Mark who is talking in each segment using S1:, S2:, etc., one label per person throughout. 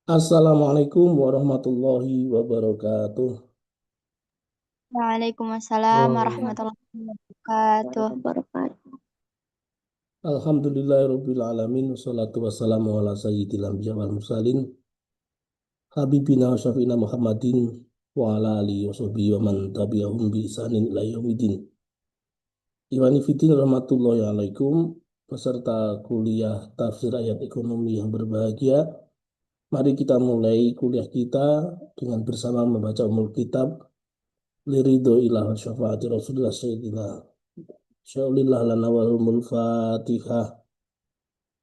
S1: Assalamualaikum warahmatullahi wabarakatuh.
S2: Waalaikumsalam warahmatullahi wabarakatuh.
S1: Alhamdulillahirabbil alamin wassalatu wassalamu ala sayyidil anbiya wal mursalin habibina wa syafiina Muhammadin wa ala alihi wa sahbihi wa man tabi'ahum bi ihsanin ila yaumidin. Iwani fiddin rahmatullahi alaikum peserta kuliah tafsir ayat ekonomi yang berbahagia. Mari kita mulai kuliah kita dengan bersama membaca umul kitab liridho ilah wa syafaati Rasulullah Sayyidina Sya'ulillah lana walumul fatihah.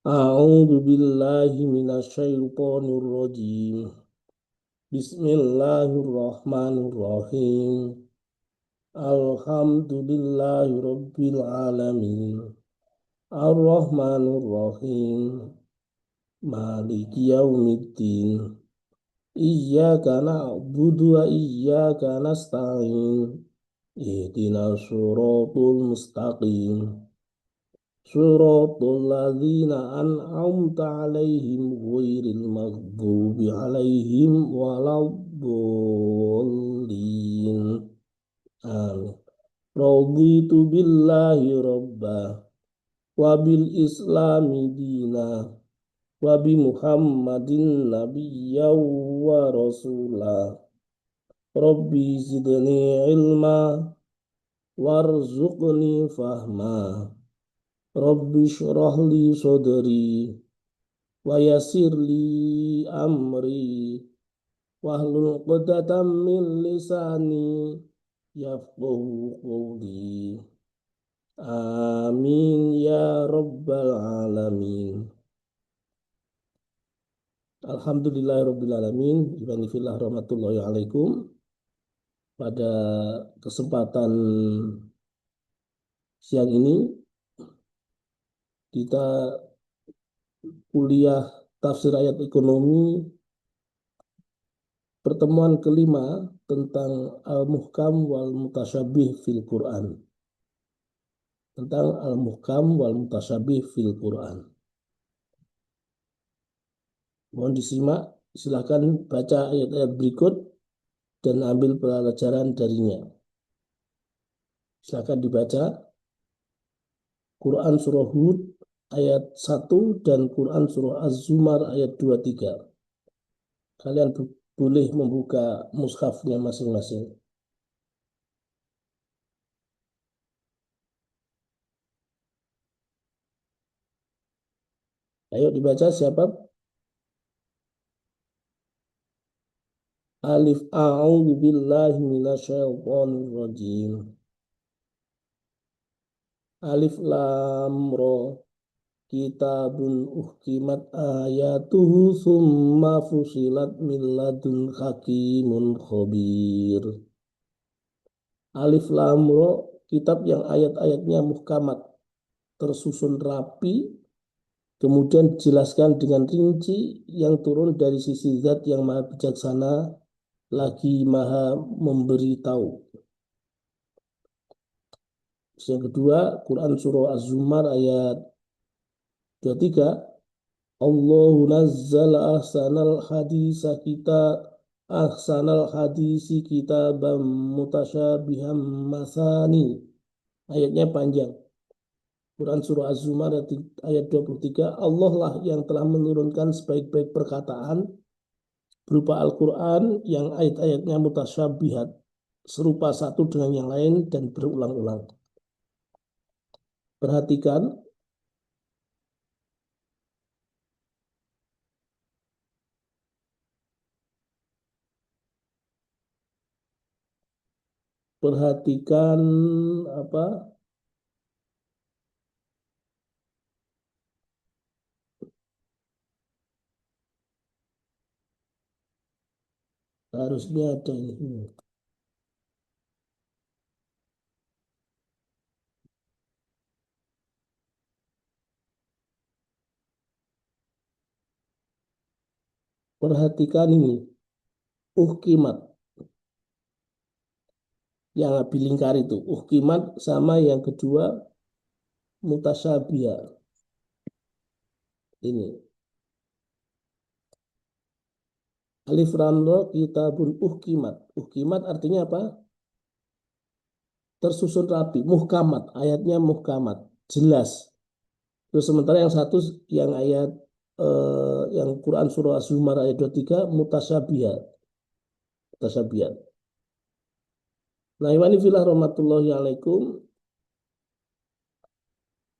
S1: A'udzu billahi minasyaitonir rajim. Bismillahirrahmanirrahim. Alhamdulillahi rabbil alamin. Ar-Rahmanir Rahim. Maliki yaumiddin. Iyyaka na'budu wa iyyaka nasta'in. Ihdinas siratal mustaqim. Suratul ladzina an'amta 'alaihim ghairil maghdubi 'alaihim waladdallin. Amin. Raditu billahi rabba wa bil islami dina wa bi Muhammadin nabiyya wa rasula. Rabbi zidni ilma warzuqni fahma. Rabbi syrah li sodri wa yassir li amri wahlul 'uqdatam min lisani yafqahu qawli. Amin ya rabbal alamin. Alhamdulillahirabbil alamin. Ibani fillah rahmatullahi alaikum. Pada kesempatan siang ini kita kuliah tafsir ayat ekonomi pertemuan kelima tentang al-muhkam wal mutasyabih fil Quran. Tentang al-muhkam wal mutasyabih fil Quran. Mohon disimak, silakan baca ayat-ayat berikut dan ambil pelajaran darinya. Silakan dibaca Quran surah Hud ayat 1 dan Quran surah Az-Zumar ayat 23. Kalian boleh membuka mushafnya masing-masing. Ayo dibaca siapa? Alif a'udzu billahi minasyaitonir rajim. Alif lam ra kitabun uhkimat ayatuhu summa fusilat min ladun hakimun khabir. Alif lam ra kitab yang ayat-ayatnya muhkamat tersusun rapi kemudian dijelaskan dengan rinci yang turun dari sisi zat yang maha bijaksana lagi maha memberitahu. Yang kedua, Quran surah Az-Zumar ayat 23. Allahu nazzala ahsanal hadisi kitaban mutasyabihan masani. Ayatnya panjang. Quran surah Az-Zumar ayat 23. Allah lah yang telah menurunkan sebaik-baik perkataan berupa Al-Quran yang ayat-ayatnya mutasyabihat serupa satu dengan yang lain dan berulang-ulang. Perhatikan perhatikan apa harusnya ada ini. Perhatikan ini. Uhkimat yang bilingkar itu. Uhkimat sama yang kedua mutasyabihah. Ini. Alif lam ra kitabun uhkimat. Uhkimat artinya apa? Tersusun rapi, muhkamat, ayatnya muhkamat, jelas. Terus sementara yang satu yang ayat yang Quran surah Az-Zumar ayat 23 mutasyabihat. Mutasyabihat. Nah, iwani filah rahmatullahi alaikum,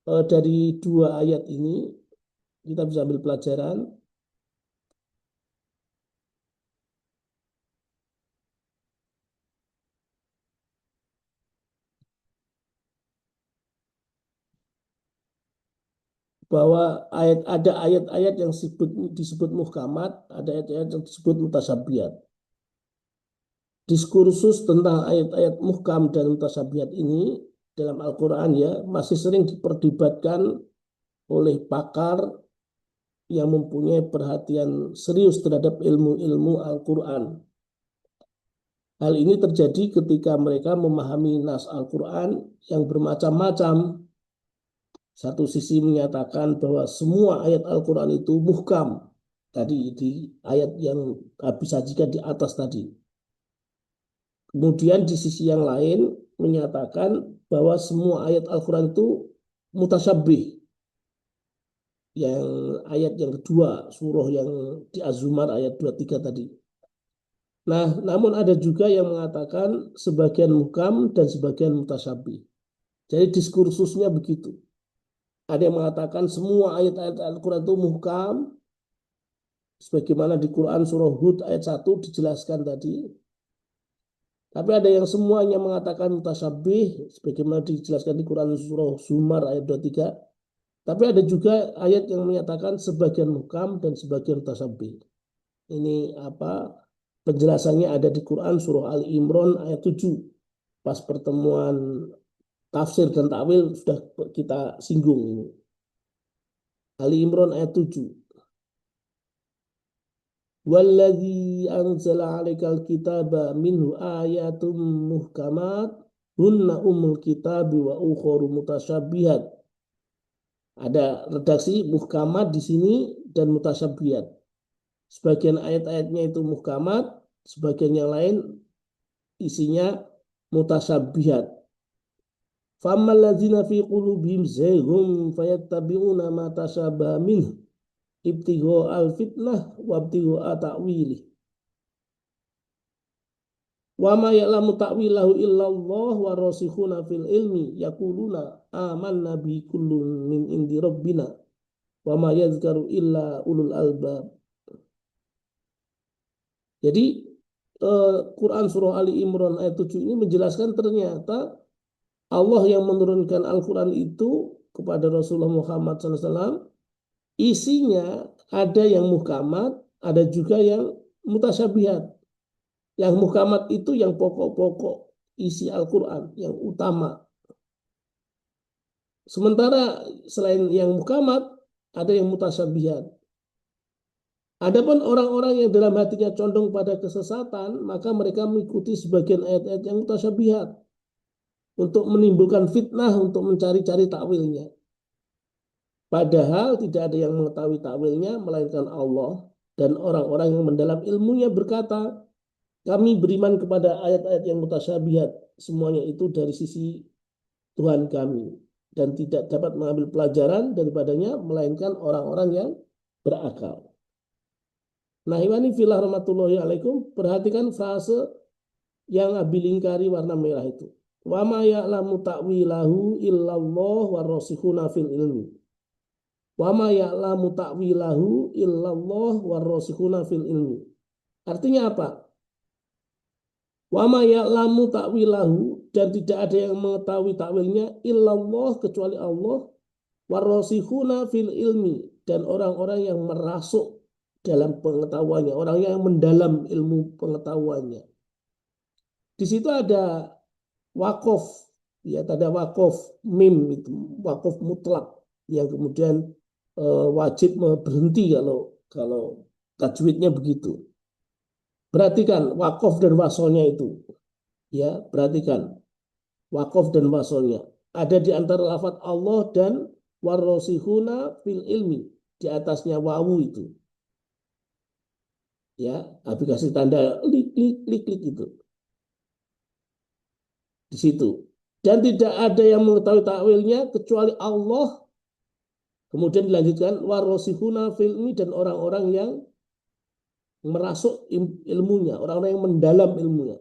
S1: dari dua ayat ini kita bisa ambil pelajaran bahwa ada ayat-ayat yang disebut muhkamat, ada ayat-ayat yang disebut mutasyabihat. Diskursus tentang ayat-ayat muhkam dan mutasyabihat ini dalam Al-Quran ya masih sering diperdebatkan oleh pakar yang mempunyai perhatian serius terhadap ilmu-ilmu Al-Quran. Hal ini terjadi ketika mereka memahami nas Al-Quran yang bermacam-macam. Satu sisi menyatakan bahwa semua ayat Al-Quran itu muhkam. Tadi di ayat yang habis sajikan di atas tadi. Kemudian di sisi yang lain menyatakan bahwa semua ayat Al-Quran itu mutasyabih. Yang ayat yang kedua, surah yang di Az-Zumar ayat 23 tadi. Nah, namun ada juga yang mengatakan sebagian muhkam dan sebagian mutasyabih. Jadi diskursusnya begitu. Ada yang mengatakan semua ayat-ayat Al-Quran itu muhkam, sebagaimana di Quran surah Hud ayat 1 dijelaskan tadi. Tapi ada yang semuanya mengatakan mutasyabih, sebagaimana dijelaskan di Quran surah Zumar ayat 23. Tapi ada juga ayat yang menyatakan sebagian muhkam dan sebagian mutasyabih. Ini apa? Penjelasannya ada di Quran surah Ali Imran ayat 7. Pas pertemuan tafsir dan takwil sudah kita singgung ini. Ali Imran ayat 7. Walladzi anzala 'alaikal kitaba minhu ayatum muhkamat hunna ummul kitabi wa ukharu mutasyabihat. Ada redaksi muhkamat di sini dan mutasyabihat. Sebagian ayat-ayatnya itu muhkamat, sebagian yang lain isinya mutasyabihat. Fammal ladzina fi qulubihim zayghun fayattabi'una ma tashabaha minhu ibtigha al-fitnah wa ibtigha ta'wilih. Wa ma ya'lamu ta'wilahu illallah wa rasikhuna fil ilmi yaquluna amanna bi kullun min indi rabbina wa ma yadhkaru illa ulul albab. Jadi Quran surah Ali Imran ayat 7 ini menjelaskan ternyata Allah yang menurunkan Al-Quran itu kepada Rasulullah Muhammad SAW isinya ada yang muhkamat, ada juga yang mutasyabihat. Yang muhkamat itu yang pokok-pokok isi Al-Quran, yang utama. Sementara selain yang muhkamat, ada yang mutasyabihat. Adapun orang-orang yang dalam hatinya condong pada kesesatan, maka mereka mengikuti sebagian ayat-ayat yang mutasyabihat untuk menimbulkan fitnah, untuk mencari-cari takwilnya. Padahal tidak ada yang mengetahui takwilnya melainkan Allah, dan orang-orang yang mendalam ilmunya berkata, kami beriman kepada ayat-ayat yang mutasyabihat, semuanya itu dari sisi Tuhan kami, dan tidak dapat mengambil pelajaran daripadanya melainkan orang-orang yang berakal. Nah, iwani filah rahmatullahi alaikum, perhatikan frase yang Abi lingkari warna merah itu. Wa ma ya'lamu ta'wilahu illallah warrasikhuna fil ilmi. Wa ma ya'lamu ta'wilahu illallah warrasikhuna fil ilmi. Artinya apa? Wa ma ya'lamu ta'wilahu, dan tidak ada yang mengetahui takwilnya illallah kecuali Allah, warrasikhuna fil ilmi, dan orang-orang yang merasuk dalam pengetahuannya, orang yang mendalam ilmu pengetahuannya. Di situ ada wakof, ya ada wakof mim itu wakof mutlak yang kemudian wajib berhenti kalau tajwidnya begitu. Perhatikan wakof dan wasolnya itu, ya perhatikan wakof dan wasolnya ada di antara lafadz Allah dan warrosihuna fil ilmi, di atasnya wawu itu. Ya, Habib kasih tanda klik klik klik klik itu di situ. Dan tidak ada yang mengetahui takwilnya kecuali Allah. Kemudian dilanjutkan warosihuna filmi dan orang-orang yang merasuk ilmunya, orang-orang yang mendalam ilmunya.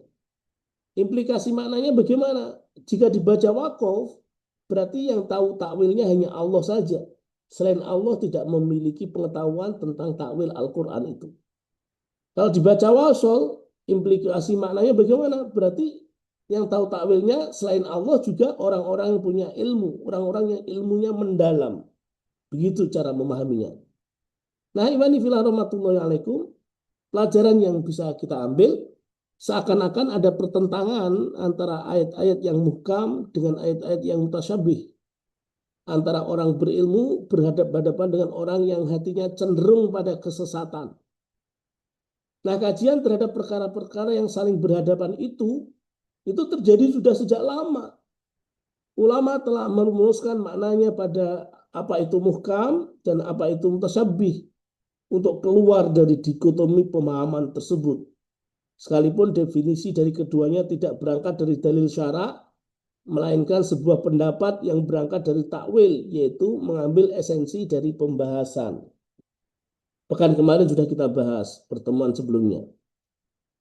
S1: Implikasi maknanya bagaimana? Jika dibaca wakaf, berarti yang tahu takwilnya hanya Allah saja. Selain Allah tidak memiliki pengetahuan tentang takwil Al-Quran itu. Kalau dibaca wasol, implikasi maknanya bagaimana? Berarti yang tahu takwilnya selain Allah juga orang-orang yang punya ilmu, orang-orang yang ilmunya mendalam. Begitu cara memahaminya. Nah, imani filah rahmatullahi alaikum, pelajaran yang bisa kita ambil, seakan-akan ada pertentangan antara ayat-ayat yang muhkam dengan ayat-ayat yang mutasyabih. Antara orang berilmu berhadapan-hadapan dengan orang yang hatinya cenderung pada kesesatan. Nah, kajian terhadap perkara-perkara yang saling berhadapan itu terjadi sudah sejak lama. Ulama telah merumuskan maknanya pada apa itu muhkam dan apa itu mutasyabih untuk keluar dari dikotomi pemahaman tersebut. Sekalipun definisi dari keduanya tidak berangkat dari dalil syara, melainkan sebuah pendapat yang berangkat dari takwil, yaitu mengambil esensi dari pembahasan. Pekan kemarin sudah kita bahas pertemuan sebelumnya.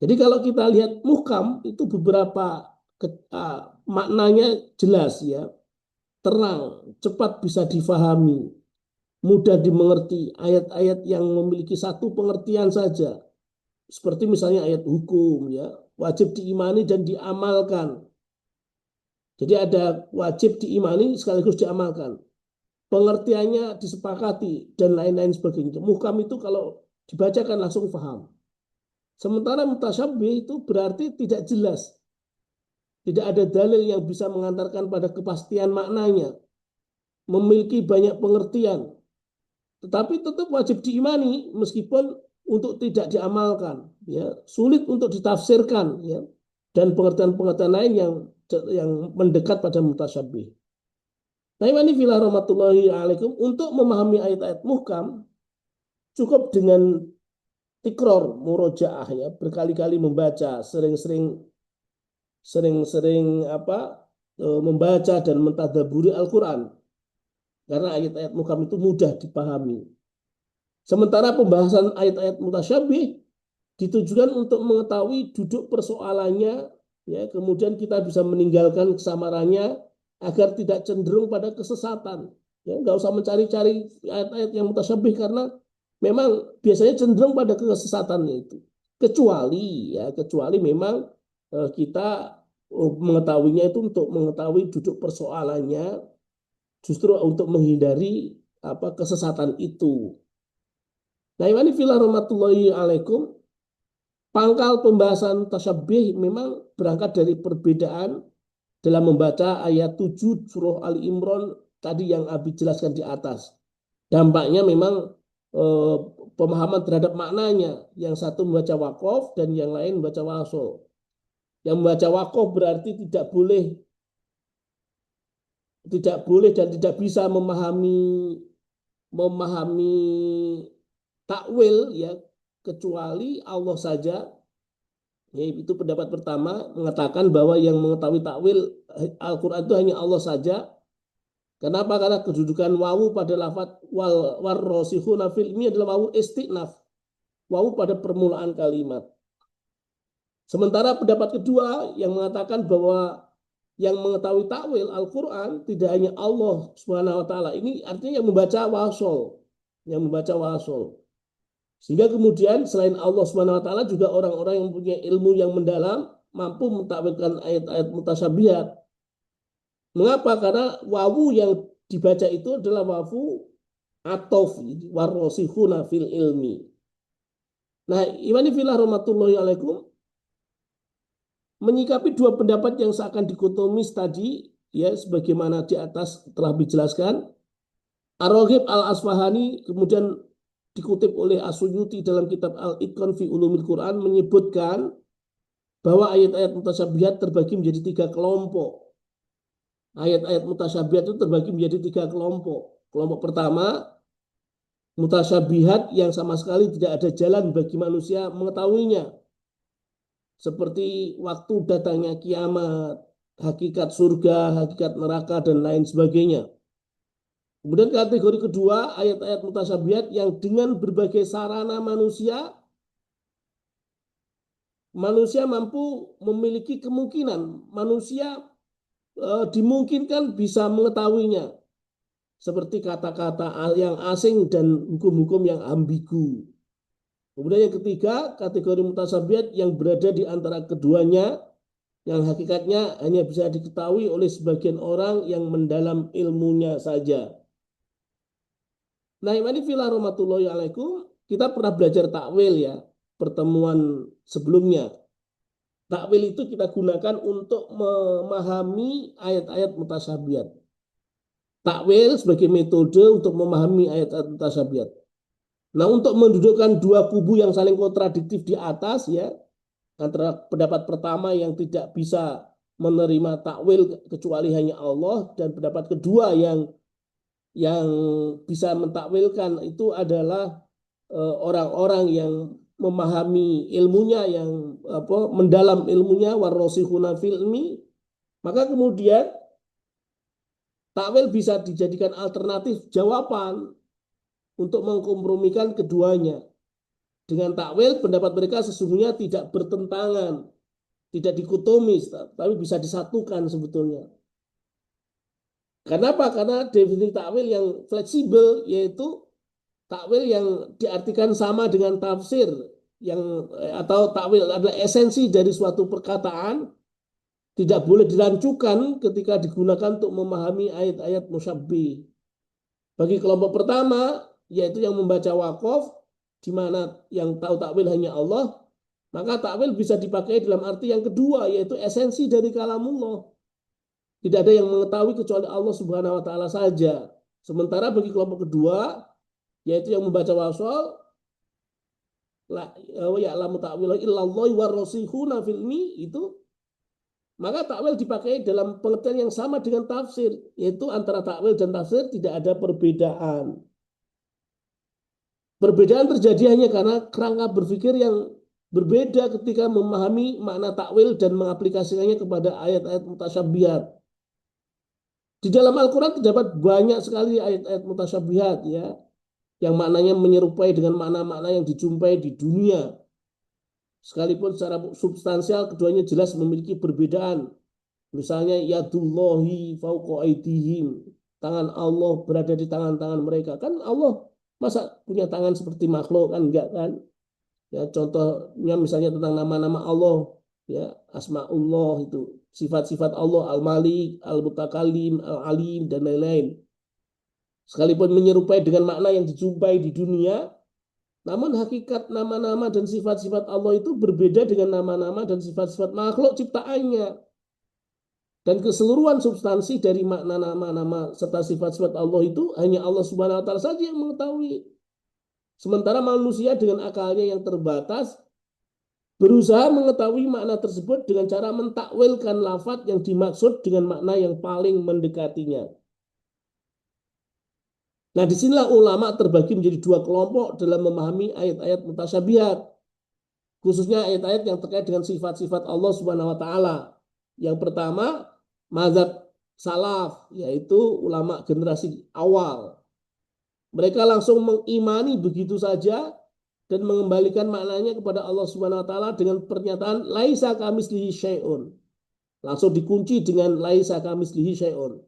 S1: Jadi kalau kita lihat muhkam itu beberapa maknanya jelas ya, terang, cepat bisa difahami, mudah dimengerti, ayat-ayat yang memiliki satu pengertian saja. Seperti misalnya ayat hukum ya, wajib diimani dan diamalkan. Jadi ada wajib diimani sekaligus diamalkan. Pengertiannya disepakati dan lain-lain sebagainya. Muhkam itu kalau dibacakan langsung paham. Sementara mutasyabih itu berarti tidak jelas. Tidak ada dalil yang bisa mengantarkan pada kepastian maknanya. Memiliki banyak pengertian. Tetapi tetap wajib diimani meskipun untuk tidak diamalkan. Ya, sulit untuk ditafsirkan. Ya, dan pengertian-pengertian lain yang mendekat pada mutasyabih. Nah, ini filah rahmatullahi alaikum, untuk memahami ayat-ayat muhkam cukup dengan tikror murojaah ya, berkali-kali membaca, sering-sering membaca dan mentadaburi Al-Qur'an. Karena ayat-ayat muhkam itu mudah dipahami. Sementara pembahasan ayat-ayat mutasyabih ditujukan untuk mengetahui duduk persoalannya ya, kemudian kita bisa meninggalkan kesamarannya agar tidak cenderung pada kesesatan. Ya, nggak usah mencari-cari ayat-ayat yang mutasyabih karena memang biasanya cenderung pada kesesatannya itu. Kecuali memang kita mengetahuinya itu untuk mengetahui duduk persoalannya, justru untuk menghindari kesesatan itu. Nah, ini filah rahmatullahi alaikum. Pangkal pembahasan tasyabih memang berangkat dari perbedaan dalam membaca ayat 7 surah Ali Imran tadi yang Abi jelaskan di atas. Dampaknya memang pemahaman terhadap maknanya. Yang satu membaca waqaf dan yang lain membaca wasol. Yang membaca waqaf berarti tidak boleh dan tidak bisa memahami takwil ya, kecuali Allah saja. Ya, itu pendapat pertama, mengatakan bahwa yang mengetahui takwil Al-Quran itu hanya Allah saja. Kenapa? Karena kedudukan wawu pada lafaz warrosikhuna fil ini adalah wawu istinaf, wawu pada permulaan kalimat. Sementara pendapat kedua yang mengatakan bahwa yang mengetahui takwil Al-Quran tidak hanya Allah Subhanahu wa taala. Ini artinya yang membaca wasol. Sehingga kemudian selain Allah Subhanahu wa taala juga orang-orang yang punya ilmu yang mendalam mampu mentakwilkan ayat-ayat mutasyabihat. Mengapa? Karena wawu yang dibaca itu adalah wawu atof warrosikhuna fil ilmi. Nah, imani filah rahmatullahi alaikum, menyikapi dua pendapat yang seakan dikotomis tadi ya, sebagaimana di atas telah dijelaskan, Ar-Raghib Al-Asfahani kemudian dikutip oleh As-Suyuti dalam kitab Al-Itqan fi Ulumil Quran menyebutkan bahwa ayat-ayat mutasyabihat terbagi menjadi tiga kelompok. Ayat-ayat mutasyabihat itu terbagi menjadi tiga kelompok. Kelompok pertama mutasyabihat yang sama sekali tidak ada jalan bagi manusia mengetahuinya. Seperti waktu datangnya kiamat, hakikat surga, hakikat neraka, dan lain sebagainya. Kemudian kategori kedua, ayat-ayat mutasyabihat yang dengan berbagai sarana manusia mampu memiliki kemungkinan, manusia dimungkinkan bisa mengetahuinya. Seperti kata-kata yang asing dan hukum-hukum yang ambigu. Kemudian yang ketiga, kategori mutasyabihat yang berada di antara keduanya, yang hakikatnya hanya bisa diketahui oleh sebagian orang yang mendalam ilmunya saja. Nah, ini filah rahmatullahi alaikum, kita pernah belajar takwil ya, pertemuan sebelumnya. Takwil itu kita gunakan untuk memahami ayat-ayat mutasyabihat. Takwil sebagai metode untuk memahami ayat-ayat mutasyabihat. Nah, untuk mendudukkan dua kubu yang saling kontradiktif di atas ya, antara pendapat pertama yang tidak bisa menerima takwil kecuali hanya Allah, dan pendapat kedua yang bisa mentakwilkan itu adalah orang-orang yang memahami ilmunya, yang mendalam ilmunya, warrasikhuna fil ilmi, maka kemudian takwil bisa dijadikan alternatif jawaban untuk mengkompromikan keduanya. Dengan takwil pendapat mereka sesungguhnya tidak bertentangan, tidak dikotomis, tapi bisa disatukan sebetulnya. Kenapa? Karena definisi takwil yang fleksibel, yaitu takwil yang diartikan sama dengan tafsir, yang atau takwil adalah esensi dari suatu perkataan, tidak boleh dirancukan ketika digunakan untuk memahami ayat-ayat musyabbih. Bagi kelompok pertama, yaitu yang membaca waqaf, di mana yang tahu takwil hanya Allah, maka takwil bisa dipakai dalam arti yang kedua, yaitu esensi dari kalamullah. Tidak ada yang mengetahui kecuali Allah Subhanahu wa taala saja. Sementara bagi kelompok kedua, yaitu yang membaca wasol, la ya'lamu ta'wilahu illallah warrasikhuna fil ilmi, itu maka takwil dipakai dalam pengertian yang sama dengan tafsir, yaitu antara takwil dan tafsir tidak ada perbedaan. Perbedaan terjadi hanya karena kerangka berpikir yang berbeda ketika memahami makna takwil dan mengaplikasikannya kepada ayat-ayat mutasyabihat. Di dalam Al-Quran terdapat banyak sekali ayat-ayat mutasyabihat ya, yang maknanya menyerupai dengan makna-makna yang dijumpai di dunia. Sekalipun secara substansial keduanya jelas memiliki perbedaan. Misalnya yadullahi fauqa aydihim, tangan Allah berada di tangan-tangan mereka. Kan Allah masa punya tangan seperti makhluk? Kan enggak kan? Ya, contohnya misalnya tentang nama-nama Allah, ya, asmaullah itu, sifat-sifat Allah, al-malik, al-mutakalim, al-alim, dan lain-lain. Sekalipun menyerupai dengan makna yang dijumpai di dunia, namun hakikat nama-nama dan sifat-sifat Allah itu berbeda dengan nama-nama dan sifat-sifat makhluk ciptaannya. Dan keseluruhan substansi dari makna nama-nama serta sifat-sifat Allah itu hanya Allah Subhanahu wa taala saja yang mengetahui. Sementara manusia dengan akalnya yang terbatas berusaha mengetahui makna tersebut dengan cara mentakwilkan lafaz yang dimaksud dengan makna yang paling mendekatinya. Nah, disinilah ulama terbagi menjadi dua kelompok dalam memahami ayat-ayat mutasyabihat, khususnya ayat-ayat yang terkait dengan sifat-sifat Allah Subhanahu wa taala. Yang pertama, mazhab salaf, yaitu ulama generasi awal. Mereka langsung mengimani begitu saja dan mengembalikan maknanya kepada Allah Subhanahu wa taala dengan pernyataan laisa kamitslihi syai'un. Langsung dikunci dengan laisa kamitslihi syai'un.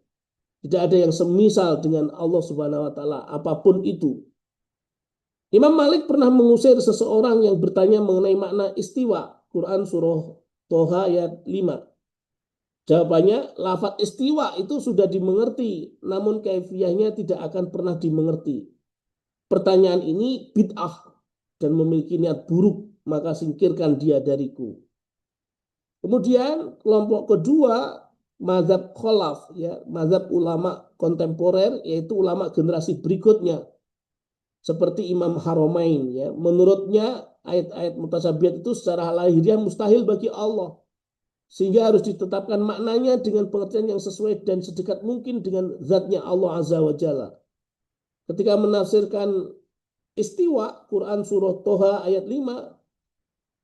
S1: Tidak ada yang semisal dengan Allah Subhanahu wa taala apapun itu. Imam Malik pernah mengusir seseorang yang bertanya mengenai makna istiwa. Quran surah Toha ayat 5. Jawabannya, lafaz istiwa itu sudah dimengerti, namun kaifiyahnya tidak akan pernah dimengerti. Pertanyaan ini bid'ah dan memiliki niat buruk, maka singkirkan dia dariku. Kemudian kelompok kedua, mazhab kholaf, ya, mazhab ulama kontemporer, yaitu ulama generasi berikutnya, seperti Imam Haramain, ya. Menurutnya ayat-ayat mutasyabihat itu secara lahiriah mustahil bagi Allah, sehingga harus ditetapkan maknanya dengan pengertian yang sesuai dan sedekat mungkin dengan zatnya Allah Azza wa Jalla. Ketika menafsirkan istiwa, Quran surah Toha ayat 5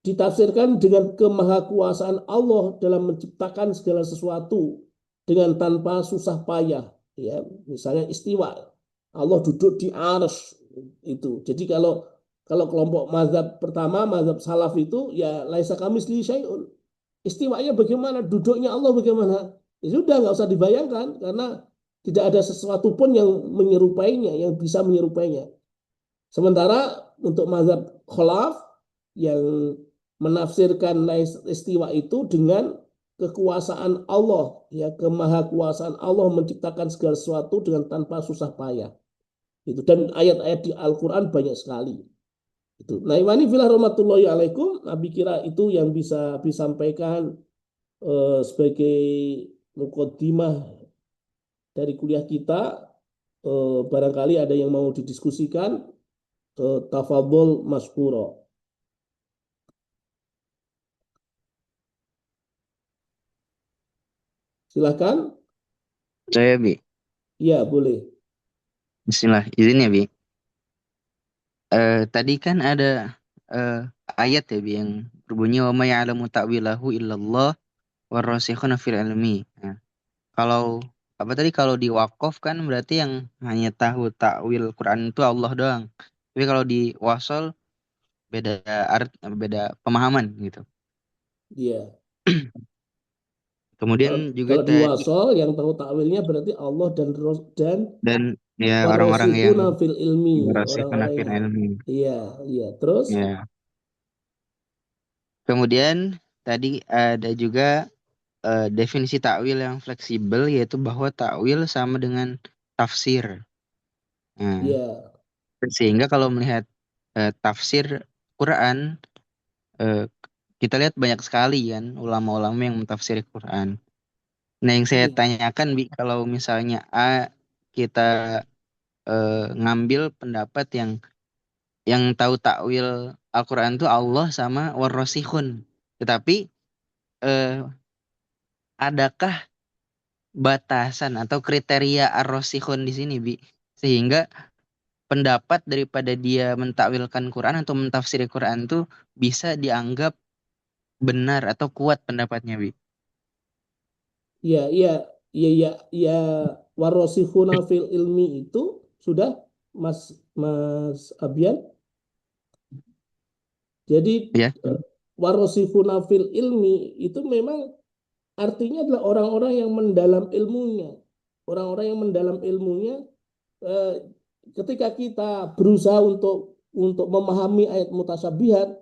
S1: ditafsirkan dengan kemahakuasaan Allah dalam menciptakan segala sesuatu dengan tanpa susah payah. Ya, misalnya istiwa, Allah duduk di arsy itu. Jadi kalau kelompok mazhab pertama, mazhab salaf itu ya laisa kamitslihi syai'un. Istiwanya bagaimana, duduknya Allah bagaimana? Ya sudah nggak usah dibayangkan karena tidak ada sesuatu pun yang menyerupainya, yang bisa menyerupainya. Sementara untuk mazhab khalaf yang menafsirkan istiwa itu dengan kekuasaan Allah, ya kemahakuasaan Allah menciptakan segala sesuatu dengan tanpa susah payah. Itu dan ayat-ayat di Al-Qur'an banyak sekali. Itu. Nah, ini filah rahmatullahi alaikum, Nabi kira itu yang bisa disampaikan sebagai mukaddimah dari kuliah kita. Barangkali ada yang mau didiskusikan, tafadhol maskuro. Silakan.
S3: Saya Bi,
S1: Ya, boleh.
S3: Bismillah, izin ya Bi. Tadi kan ada eh, ayat ya Bi yang berbunyi wa may ya'lamu ta'wilahu illallah warasikhuna fil ilmi. Nah, kalau apa tadi kalau di wakaf kan berarti yang hanya tahu takwil Quran itu Allah doang. Tapi kalau di wasol beda beda pemahaman gitu.
S1: Iya.
S3: Kemudian
S1: Kalau
S3: juga
S1: kalau di
S3: tadi
S1: wasol yang tahu takwilnya berarti Allah dan
S3: dan ya orang-orang yang
S1: warasikhuna fil ilmi,
S3: warasikhuna
S1: orang-orang
S3: fil
S1: yang
S3: ilmi.
S1: iya, iya. Terus
S3: Ya. Kemudian tadi ada juga definisi takwil yang fleksibel yaitu bahwa takwil sama dengan tafsir. Nah,
S1: ya,
S3: sehingga kalau melihat tafsir Quran, eh, kita lihat banyak sekali kan ulama-ulama yang mentafsir Quran. Nah, yang saya
S1: iya,
S3: tanyakan Bi, kalau misalnya kita ngambil pendapat yang tahu takwil Al-Quran itu Allah sama warrosikhun. Tetapi eh, adakah batasan atau kriteria ar-rasikhun di sini, Bi? Sehingga pendapat daripada dia mentakwilkan Quran atau mentafsir Quran tuh bisa dianggap benar atau kuat pendapatnya, Bi.
S1: iya, iya, iya, iya, iya. Warasikhuna fil ilmi itu sudah Mas Mas Abian. Jadi
S3: Ya.
S1: warasikhuna fil ilmi itu memang artinya adalah orang-orang yang mendalam ilmunya. Orang-orang yang mendalam ilmunya, eh, ketika kita berusaha untuk memahami ayat mutasyabihat,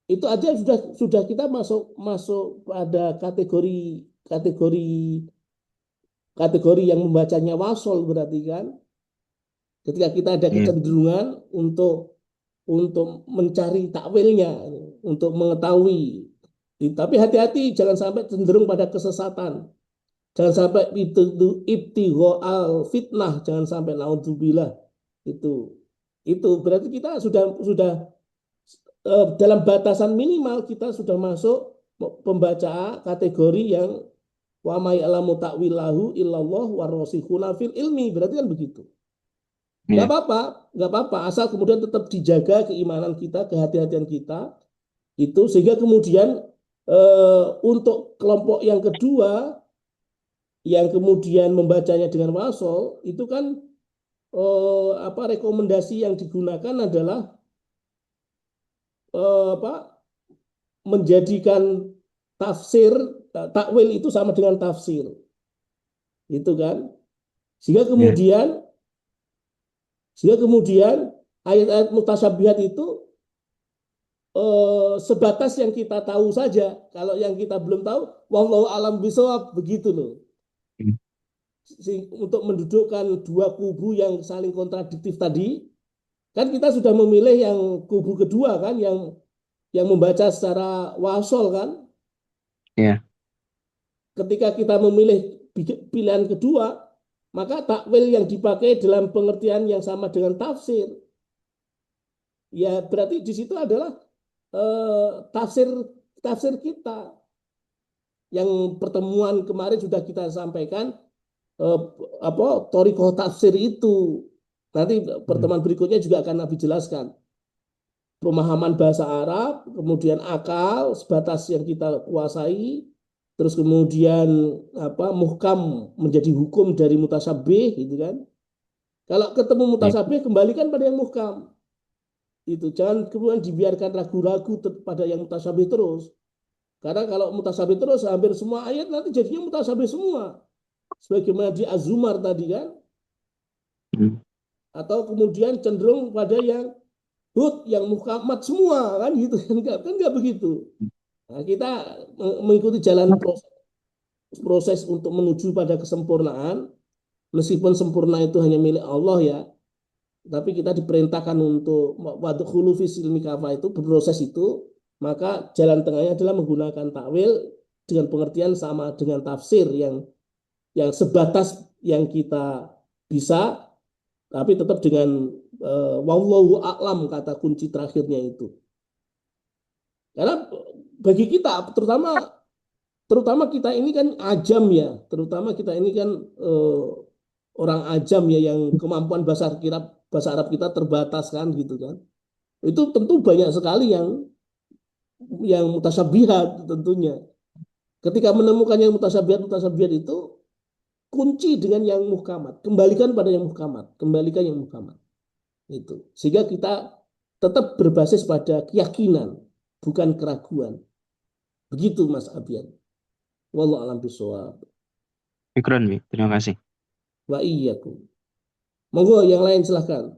S1: itu aja sudah kita masuk masuk pada kategori kategori kategori yang membacanya wasol berarti kan. Ketika kita ada
S3: Iya.
S1: kecenderungan untuk mencari takwilnya, untuk mengetahui. Tapi hati-hati jangan sampai cenderung pada kesesatan. Jangan sampai itu ibtigho al fitnah, jangan sampai naudzubillah itu. Itu berarti kita sudah dalam batasan minimal kita sudah masuk pembaca kategori yang wa may alamu ta'wilahu illallah warasikhuna fil ilmi, berarti kan begitu. Nggak
S3: Iya.
S1: apa-apa, nggak apa-apa, asal kemudian tetap dijaga keimanan kita, kehati-hatian kita, itu sehingga kemudian untuk kelompok yang kedua yang kemudian membacanya dengan wasol itu kan apa rekomendasi yang digunakan adalah apa menjadikan tafsir takwil itu sama dengan tafsir itu kan sehingga
S3: Iya.
S1: kemudian sehingga kemudian ayat-ayat mutasyabihat itu sebatas yang kita tahu saja. Kalau yang kita belum tahu, wallahu alam bisawab, begitu loh.
S3: Hmm.
S1: Untuk mendudukkan dua kubu yang saling kontradiktif tadi, kan kita sudah memilih yang kubu kedua kan, yang membaca secara wasol kan.
S3: Iya.
S1: Ketika kita memilih pilihan kedua, maka takwil yang dipakai dalam pengertian yang sama dengan tafsir. Ya berarti di situ adalah tafsir tafsir kita yang pertemuan kemarin sudah kita sampaikan, apa torikoh tafsir itu Nanti pertemuan berikutnya juga akan Nabi jelaskan. Pemahaman bahasa Arab, kemudian akal, sebatas yang kita kuasai, terus kemudian muhkam menjadi hukum dari mutasyabih gitu kan. Kalau ketemu
S3: Ya.
S1: mutasyabih kembalikan pada yang muhkam. Itu jangan kemudian dibiarkan ragu-ragu pada yang mutasyabih terus. Karena kalau mutasyabih terus hampir semua ayat nanti jadinya mutasyabih semua. Sebagaimana di Az-Zumar tadi kan,
S3: Hmm.
S1: atau kemudian cenderung pada yang hud yang muhkamat semua kan gitu kan nggak begitu. Nah, kita mengikuti jalan proses untuk menuju pada kesempurnaan, meskipun sempurna itu hanya milik Allah ya, tapi kita diperintahkan untuk wadkhulu fi silmi kafah itu berproses itu, maka jalan tengahnya adalah menggunakan takwil dengan pengertian sama dengan tafsir yang sebatas yang kita bisa, tapi tetap dengan wallahu a'lam kata kunci terakhirnya itu. Karena bagi kita terutama kita ini kan ajam ya, terutama kita ini kan orang ajam ya yang kemampuan bahasa Arab kita terbatas kan gitu kan. Itu tentu banyak sekali yang mutasyabihat tentunya. Ketika menemukan yang mutasyabihat itu kunci dengan yang muhkamat, kembalikan pada yang muhkamat, kembalikan yang muhkamat. Itu. Sehingga kita tetap berbasis pada keyakinan, bukan keraguan. Begitu Mas Abian. Wallahu a'lam bishawab.
S3: Syukron, Bi. Terima kasih.
S1: Wa iyyakum. Monggo yang lain silahkan.